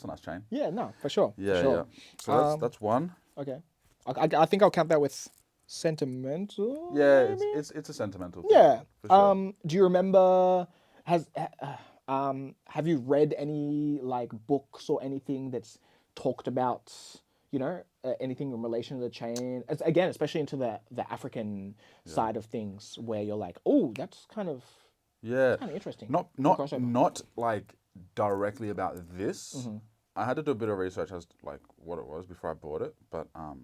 a nice chain. Yeah, no, for sure. Yeah, for sure. yeah. So that's one. Okay. I think I'll count that with sentimental. Yeah, maybe? it's a sentimental thing. Yeah. For sure. Do you remember? Have you read any like books or anything that's talked about anything in relation to the chain? Again, especially into the African side of things, where you're like, oh, that's kind of interesting. Not like directly about this. I had to do a bit of research as to, like what it was before I bought it, but I've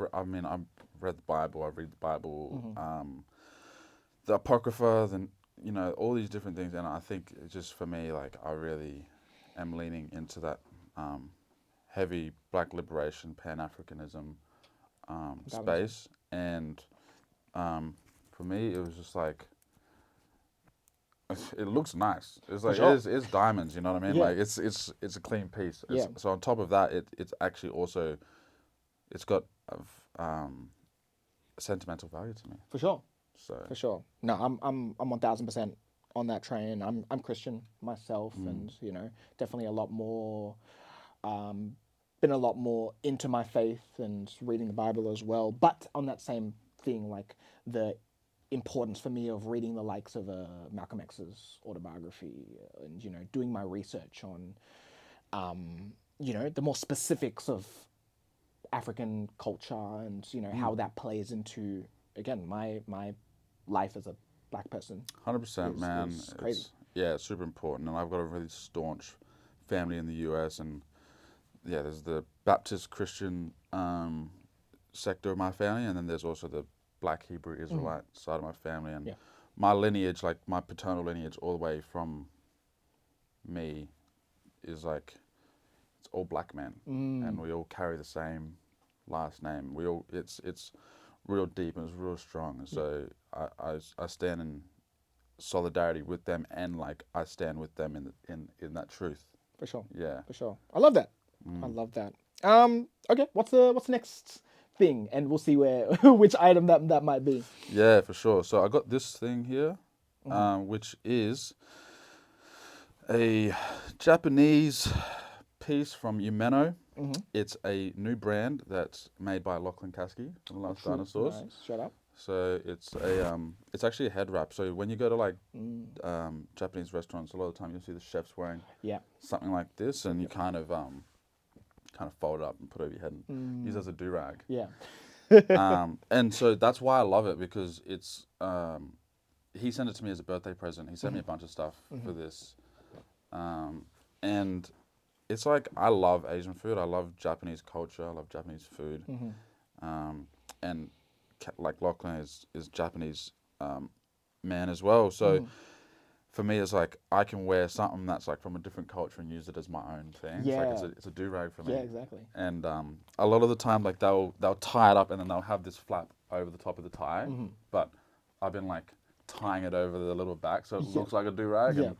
read the Bible. I've read the Bible, the Apocrypha, all these different things, and I think it's just for me, like I really am leaning into that heavy Black liberation, Pan-Africanism space, and for me, it was just like it looks nice. It's like it's diamonds. You know what I mean? Yeah. Like it's a clean piece. Yeah. So on top of that, it's actually also it's got sentimental value to me. For sure. So For sure. No, I'm 1000% on that train. I'm Christian myself, and definitely a lot more. Been a lot more into my faith and reading the Bible as well. But on that same thing, like the importance for me of reading the likes of Malcolm X's autobiography, and doing my research on the more specifics of African culture, and how that plays into, again, my life as a Black person. 100%, man. Is crazy. It's super important, and I've got a really staunch family in the US, and there's the Baptist Christian sector of my family, and then there's also the Black Hebrew Israelite side of my family, and Yeah. my lineage, like my paternal lineage, all the way from me, is like it's all black men, and we all carry the same last name. We all it's real deep and it's real strong, and so I stand in solidarity with them, and like I stand with them in that truth. For sure. Yeah. For sure. I love that. I love that. Okay. What's the next thing? And we'll see where which item that might be. Yeah, for sure. So I got this thing here, which is a Japanese piece from Umeno. It's a new brand that's made by Lachlan Kasky from The Last Dinosaurs. Nice. Shut up. So it's actually a head wrap. So when you go to like Japanese restaurants, a lot of the time you'll see the chefs wearing something like this, and you kind of fold it up and put it over your head and use it as a do-rag. Yeah. And so that's why I love it, because it's he sent it to me as a birthday present. He sent me a bunch of stuff for this, and it's like I love Asian food. I love Japanese culture. I love Japanese food, and like Lachlan is Japanese man as well. So for me, it's like I can wear something that's like from a different culture and use it as my own thing. Yeah. It's like it's a do-rag for me. Yeah, exactly. And a lot of the time, like they'll tie it up and then they'll have this flap over the top of the tie. But I've been like tying it over the little back so it looks like a do-rag. Yeah. And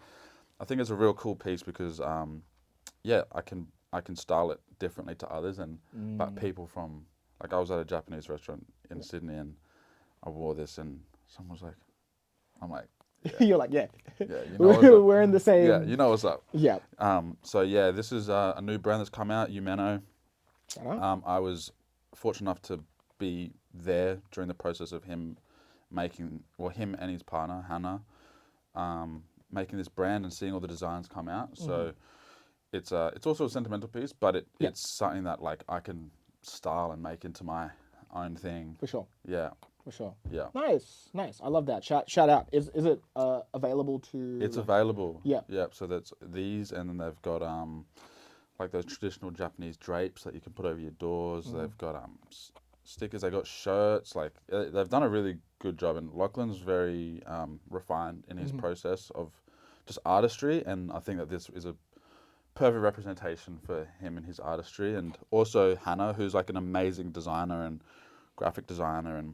I think it's a real cool piece because I can style it differently to others, and but people from, like I was at a Japanese restaurant in Sydney and I wore this and someone was like, I'm like, yeah, You're like, yeah. you know what's up. We're in the same. Yeah, you know what's up. Yeah. So yeah, this is a new brand that's come out, Umeno. Shut up. I was fortunate enough to be there during the process of him him and his partner Hannah, making this brand and seeing all the designs come out. So it's also a sentimental piece, but it's something that like I can style and make into my own thing. For sure. Yeah. For sure. Yeah. Nice. I love that. Shout out. Is it available to? It's available. Yeah. Yeah. So that's these, and then they've got like those traditional Japanese drapes that you can put over your doors. They've got stickers. They got shirts. Like they've done a really good job, and Lachlan's very refined in his process of just artistry, and I think that this is a perfect representation for him and his artistry. And also Hannah, who's like an amazing designer and graphic designer, and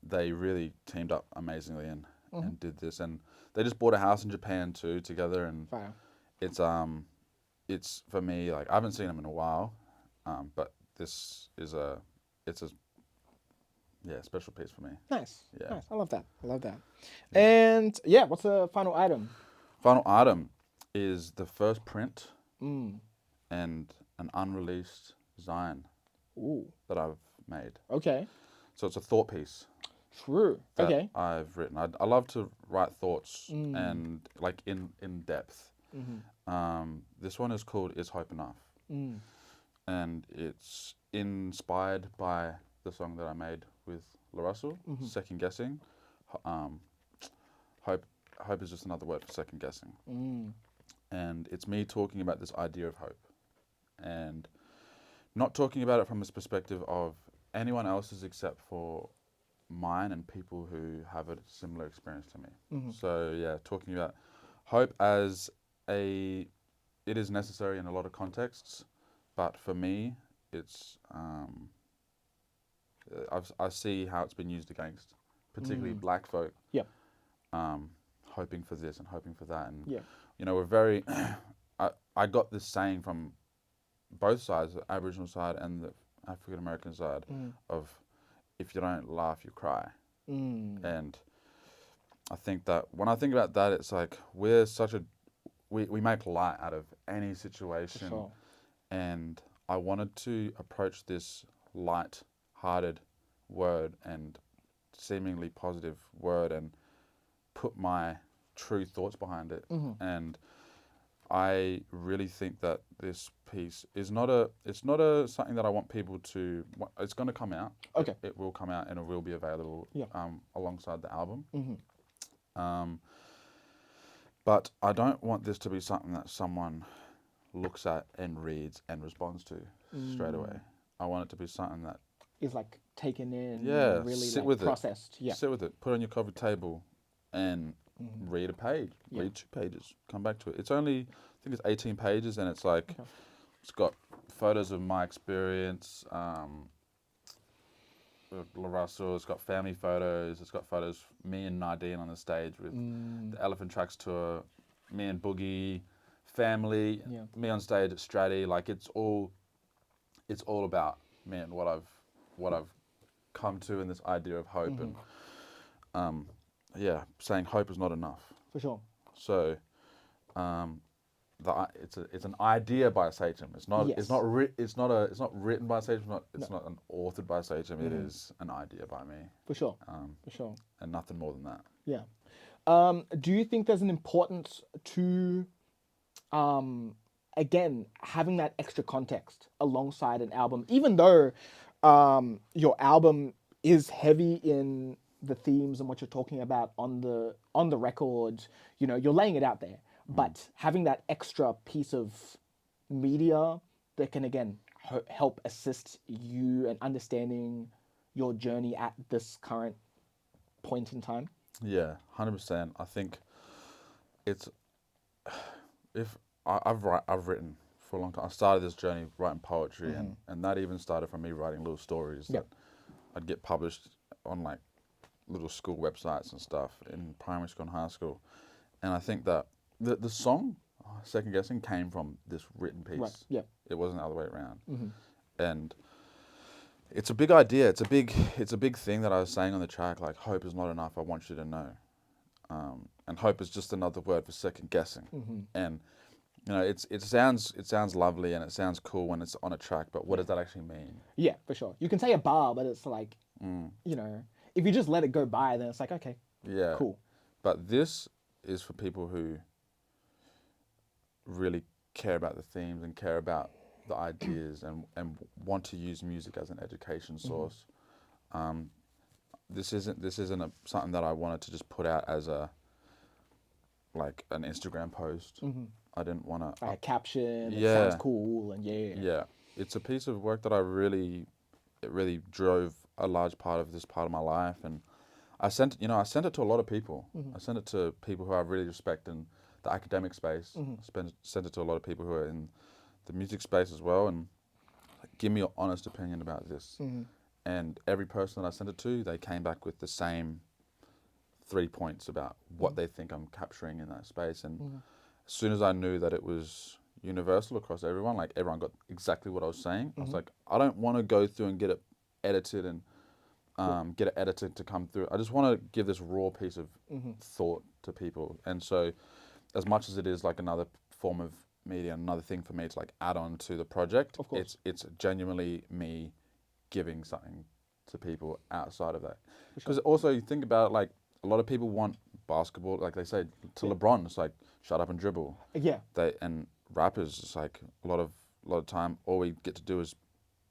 they really teamed up amazingly and did this. And they just bought a house in Japan too together, and Fire. it's for me, like I haven't seen them in a while, but this is a special piece for me. Nice. Yeah. Nice. I love that. And yeah, what's the final item? Final item is the first print and an unreleased design that I've made. Okay. So it's a thought piece. True. That Okay. I've written. I love to write thoughts and like in depth. This one is called "Is Hope Enough," and it's inspired by the song that I made with Larussell, Second Guessing. Hope is just another word for second guessing, and it's me talking about this idea of hope, and not talking about it from this perspective of anyone else's except for mine and people who have a similar experience to me. So yeah, talking about hope as it is necessary in a lot of contexts, but for me, it's I see how it's been used against, particularly black folk. Yep. Hoping for this and hoping for that, and Yeah. you know, we're very. I got this saying from both sides, the Aboriginal side and the African American side, of if you don't laugh, you cry. And I think that when I think about that, it's like we're such a we make light out of any situation, Sure. and I wanted to approach this light-hearted word and seemingly positive word and put my true thoughts behind it. And I really think that this piece is not a something that I want people to. It's going to come out. Okay. It will come out and it will be available alongside the album. But I don't want this to be something that someone looks at and reads and responds to straight away. I want it to be something that, Is like taken in yeah, and really sit like with it. processed. Yeah. Sit with it. Put it on your coffee table and read a page. Yeah. Read 2 pages. Come back to it. It's only, I think it's 18 pages, and it's like, Okay. it's got photos of my experience, with Larussell. It's got family photos. It's got photos of me and Nadine on the stage with the Elephant Tracks tour, me and Boogie, family, Yeah. me on stage at Stratty. Like it's all about me and what I've come to, and this idea of hope, and yeah, saying hope is not enough. For sure. So it's an idea by SACHÉM. It's not Yes. it's not written by SACHÉM. It's not an authored by SACHÉM. It is an idea by me, For sure. For sure. and nothing more than that. Yeah. Do you think there's an importance to, again, having that extra context alongside an album, even though your album is heavy in the themes and what you're talking about on the record, you know, you're laying it out there, but having that extra piece of media that can again help assist you in understanding your journey at this current point in time. Yeah, 100%. I think it's if I've written for a long time. I started this journey writing poetry, and that even started from me writing little stories that I'd get published on like little school websites and stuff in primary school and high school. And I think that the song Second Guessing came from this written piece. Right. Yeah. It wasn't the other way around. And it's a big idea. It's a big thing that I was saying on the track. Like, hope is not enough. I want you to know. And hope is just another word for second guessing. And you know, it sounds lovely and it sounds cool when it's on a track. But what does that actually mean? Yeah, for sure. You can say a bar, but it's like, you know, if you just let it go by, then it's like, okay, Yeah. cool. But this is for people who really care about the themes and care about the ideas and want to use music as an education source. This isn't something that I wanted to just put out as like an Instagram post. I didn't want to. Like a caption, it Yeah. sounds cool, and yeah. Yeah, it's a piece of work that it really drove a large part of this part of my life, and I sent it to a lot of people. I sent it to people who I really respect in the academic space. Sent it to a lot of people who are in the music space as well, and like, give me your honest opinion about this. And every person that I sent it to, they came back with the same 3 points about what they think I'm capturing in that space. And as soon as I knew that it was universal across everyone, like everyone got exactly what I was saying, I was like, I don't want to go through and get it edited and get it edited to come through. I just want to give this raw piece of thought to people. And so as much as it is like another form of media, another thing for me to like add on to the project, Of course. it's genuinely me giving something to people outside of that. Because also you think about it, like a lot of people want basketball, like they say to LeBron, it's like shut up and dribble. Yeah. And rappers, it's like a lot of time all we get to do is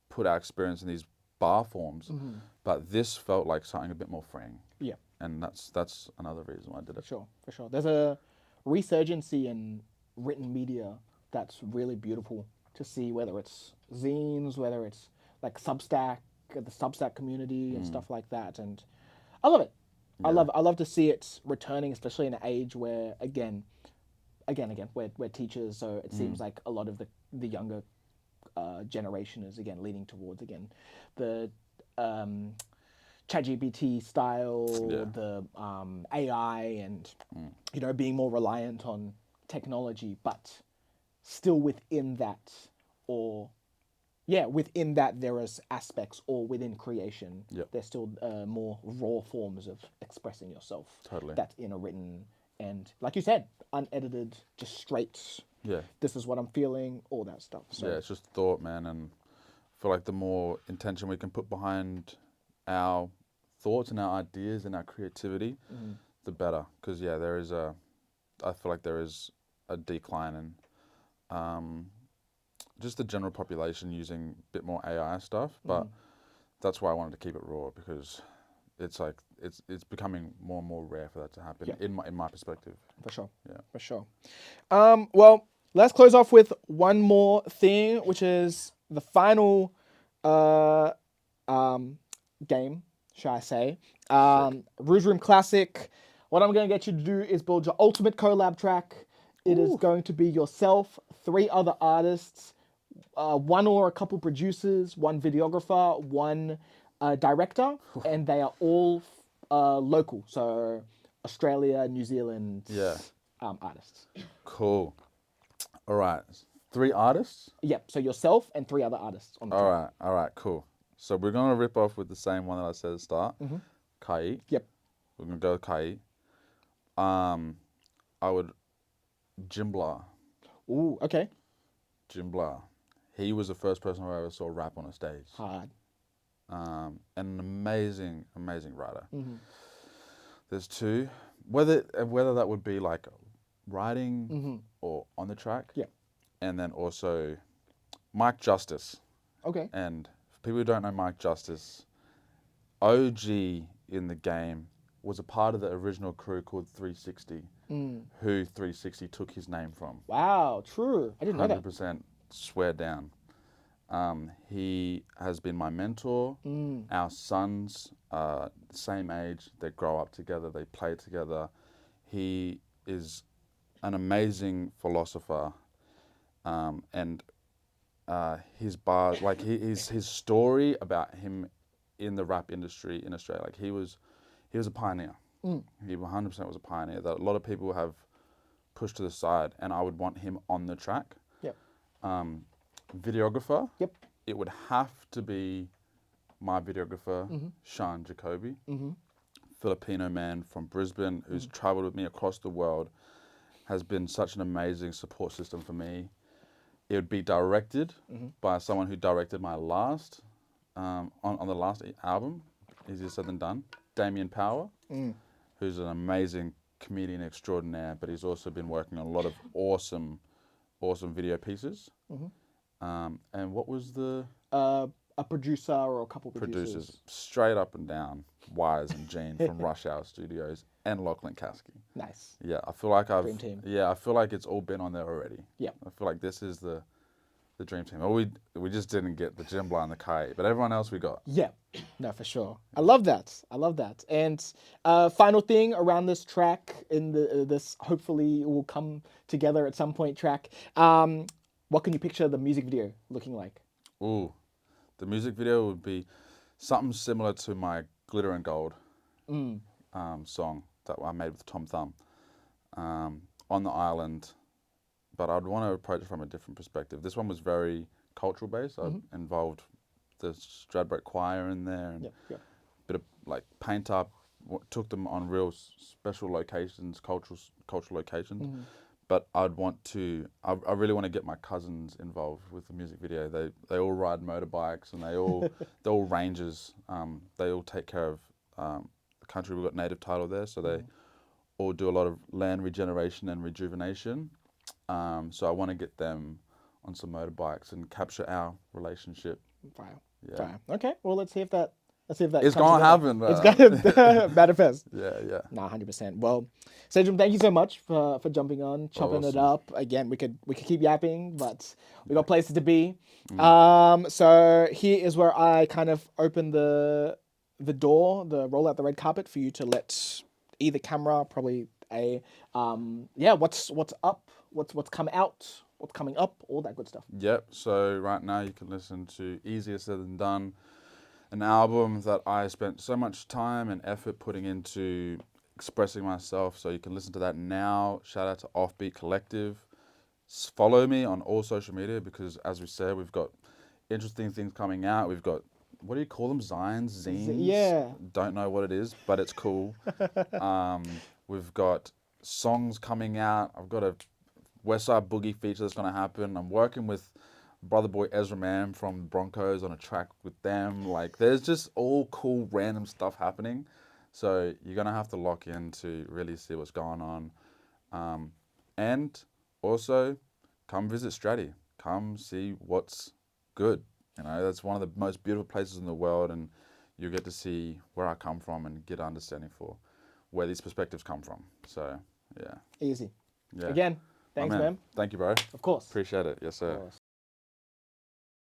put our experience in these bar forms. But this felt like something a bit more freeing. Yeah. And that's another reason why I did it. For sure. There's a resurgency in written media that's really beautiful to see, whether it's zines, whether it's like Substack, the Substack community and stuff like that. And I love it. I love to see it returning, especially in an age where again, we're teachers, so it seems like a lot of the younger generation is again leaning towards again the ChatGPT style, the AI, and you know, being more reliant on technology, but still within that, or within that there is aspects, or within creation, there's still more raw forms of expressing yourself. Totally. That's in a written and, like you said, unedited, just straight. Yeah. This is what I'm feeling, all that stuff. So Yeah, it's just thought, man, and I feel like the more intention we can put behind our thoughts and our ideas and our creativity, the better. Because I feel like there is a decline in just the general population using a bit more AI stuff, but that's why I wanted to keep it raw, because it's like it's becoming more and more rare for that to happen in my perspective. For sure. Yeah. For sure. Well, let's close off with one more thing, which is the final uh, game, shall I say. Sick. Rouge Room Classic. What I'm going to get you to do is build your ultimate collab track. It is Ooh. going to be yourself, 3 other artists, one or a couple producers, one videographer, one director, and they are all local. So Australia, New Zealand Yeah. artists. Cool. All right. 3 artists? Yep. So yourself and 3 other artists on the track. All right, cool. So we're going to rip off with the same one that I said at the start. Kai. Yep. We're going to go with Kai. I would, Jimbla. Ooh, okay. Jimbla. He was the first person I ever saw rap on a stage. Hard. And an amazing, amazing writer. Mm-hmm. There's 2. Whether that would be like writing Mm-hmm. or on the track. Yeah. And then also Mike Justice. Okay. And for people who don't know Mike Justice, OG in the game was a part of the original crew called 360, who 360 took his name from. Wow, true. I didn't know that. 100% swear down. He has been my mentor. Our sons, same age, they grow up together, they play together. He is an amazing philosopher, and his bars, like his story about him in the rap industry in Australia, like he was a pioneer. He 100% was a pioneer that a lot of people have pushed to the side, and I would want him on the track. Yep. Videographer, Yep. it would have to be my videographer, Sean Jacoby, Filipino man from Brisbane who's traveled with me across the world, has been such an amazing support system for me. It would be directed by someone who directed my last, on the last album, Easier Said Than Done, Damien Power, who's an amazing comedian extraordinaire, but he's also been working on a lot of awesome video pieces. And what was the A producer or a couple producers? Straight up and down, Wise and Gene from Rush Hour Studios and Lachlan Kasky. Nice. Yeah, I feel like Dream team. I feel like it's all been on there already. Yep. I feel like this is the dream team. Oh, we just didn't get the Jimbla and the Kai, but everyone else we got. Yeah, no, for sure. I love that. I love that. And final thing around this track, in this hopefully will come together at some point track. What can you picture the music video looking like? Ooh, the music video would be something similar to my Glitter and Gold song that I made with Tom Thumb on the island. But I'd want to approach it from a different perspective. This one was very cultural based. I involved the Stradbroke Choir in there and a bit of like paint up. Took them on real special locations, cultural locations. But I'd want to. I really want to get my cousins involved with the music video. They all ride motorbikes and they're all rangers. They all take care of the country. We've got native title there, so they all do a lot of land regeneration and rejuvenation. So I want to get them on some motorbikes and capture our relationship. Wow. Yeah. Fire. Okay. Well, let's see if that. It's comes gonna together. happen. It's gonna manifest. Yeah. Nah, 100%. Well, SACHÉM, thank you so much for jumping on, chopping it Awesome. up. Again, we could keep yapping, but we got places to be. So here is where I kind of open the door, roll out the red carpet for you to let either camera, probably what's up, what's come out, what's coming up, all that good stuff. Yep. So right now you can listen to Easier Said Than Done, an album that I spent so much time and effort putting into expressing myself. So you can listen to that now. Shout out to Offbeat Collective. Follow me on all social media because, as we said, we've got interesting things coming out. We've got, what do you call them? Zines? Yeah. Don't know what it is, but it's cool. We've got songs coming out. I've got a Westside Boogie feature that's going to happen. I'm working with brother boy Ezra Man from Broncos on a track with them. Like, there's just all cool random stuff happening. So you're going to have to lock in to really see what's going on. And also, come visit Stratty. Come see what's good. You know, that's one of the most beautiful places in the world, and you get to see where I come from and get understanding for where these perspectives come from. So, yeah. Easy. Yeah. Again, Thanks, man. man. Thank you, bro. Of course. Appreciate it. Yes, sir. Of course.